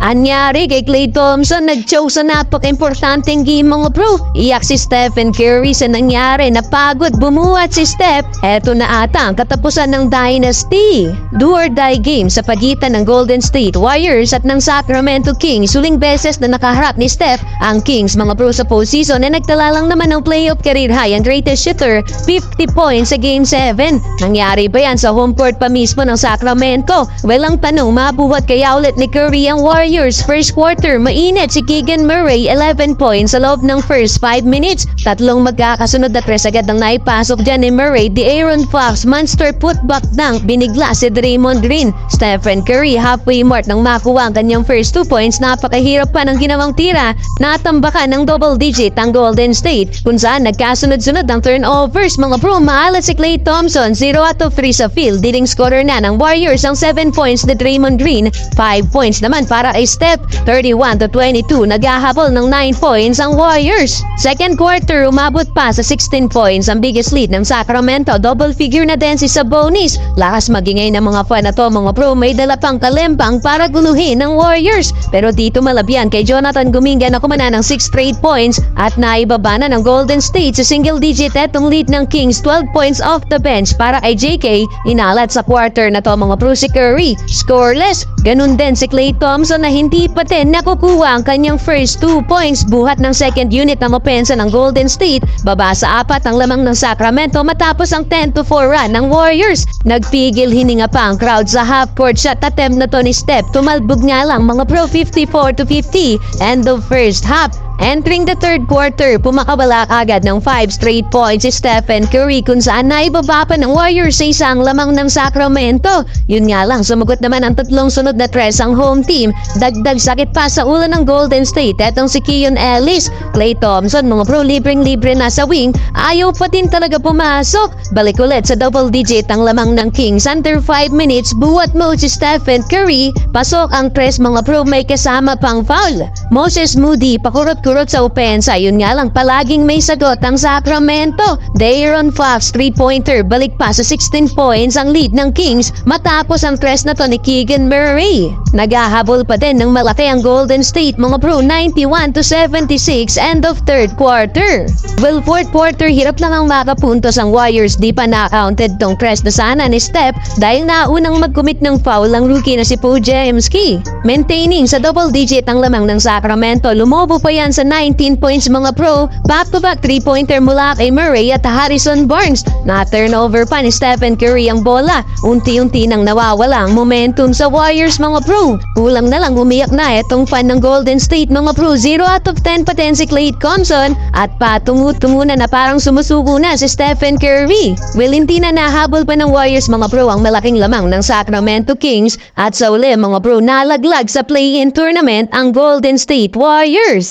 Anyari kay Klay Thompson, nag-chow sa napaka-importanteng game mga bro. Iyak si Stephen Curry sa nangyari, napagod bumuhat si Steph. Eto na ata ang katapusan ng dynasty. Do or die game sa pagitan ng Golden State Warriors at ng Sacramento Kings. Huling beses na nakaharap ni Steph ang Kings mga bro sa postseason na nagtala lang naman ng playoff career high ang greatest shooter, 50 points sa Game 7. Nangyari ba yan sa home court pa mismo ng Sacramento? Well, ang tanong, mabuhat kaya ulit ni Curry ang Warriors? First quarter, mainit si Keegan Murray, 11 points sa loob ng first 5 minutes. Tatlong magkakasunod na tres agad ang naipasok dyan ni Murray. Aaron Fox, monster putback dunk, binigla si Draymond Green. Stephen Curry, halfway mark nang makuha ang kanyang first 2 points. Napakahirap pa ng ginawang tira. Natambakan ng double digit ang Golden State, kung saan nagkasunod-sunod ang turnovers. Mga bro, maalat si Klay Thompson, 0 out of 3 sa field. Leading scorer na ng Warriors ang 7 points ni Draymond Green, 5 points naman para kay Steph. 31-22, naghahabol ng 9 points ang Warriors. Second quarter, umabot pa sa 16 points ang biggest lead ng Sacramento. Double figure na din si Sabonis. Lakas magingay ng mga fan na to mga bro, may dala pang kalempang para guluhin ng Warriors. Pero dito malabyan kay Jonathan Kuminga na kumana ng 6 straight points at naibaba na ng Golden State sa single digit etong lead ng Kings. 12 points off the bench para kay JK. Inalat sa quarter na to mga bro si Curry, scoreless. Ganun din si Klay Thompson na hindi pa din nakukuha ang kanyang first 2 points. Buhat ng second unit ng opensa ng Golden State. Baba sa 4 ang lamang ng Sacramento matapos ang 10-4 run ng Warriors. Nagpigil hininga pa ang crowd sa half-court shot attempt na to ni Steph. Tumalbog nga lang mga pro, 54-50. End of first half. Entering the third quarter, pumakabala agad ng 5 straight points si Stephen Curry kung saan naibaba pa ng Warriors sa isang lamang ng Sacramento. Yun nga lang, sumagot naman ang tatlong sunod na tres ang home team. Dagdag sakit pa sa ulo ng Golden State. Etong si Keon Ellis. Klay Thompson, mga bro, libreng-libre na sa wing. Ayaw pa din talaga pumasok. Balik ulit sa double digit ang lamang ng Kings. Under 5 minutes, buwat mo si Stephen Curry. Pasok ang tres mga bro, may kasama pang foul. Moses Moody, pakurot-kurot sa opensa. Yun nga lang, palaging may sagot ang Sacramento. Aaron Fox, 3-pointer, balik pa sa 16 points ang lead ng Kings matapos ang tres na to ni Keegan Murray. Naghahabol pa din ng malaki ang Golden State mga bro, 91-76, end of third quarter. Well, fourth quarter, hirap lang ang makapuntos ang Warriors. Di pa na-counted tong tres na sana ni Steph dahil naunang mag-commit ng foul ang rookie na si Podziemski. Maintaining sa double digit ang lamang ng Sacramento, lumobo pa yan sa 19 points mga pro. Back-to-back 3-pointer mula kay Murray at Harrison Barnes. Na-turnover pa ni Stephen Curry ang bola. Unti-unti nang nawawala ang momentum sa Warriors mga pro. Kulang na lang umiyak na etong fan ng Golden State mga pro. 0 out of 10 pa din si Klay Thompson at patungo-tungo na parang sumusuko na si Stephen Curry. Well, hindi na nahabol pa ng Warriors mga pro ang malaking lamang ng Sacramento Kings at sa uli mga pro, nalaglag sa play-in tournament ang Golden State Warriors.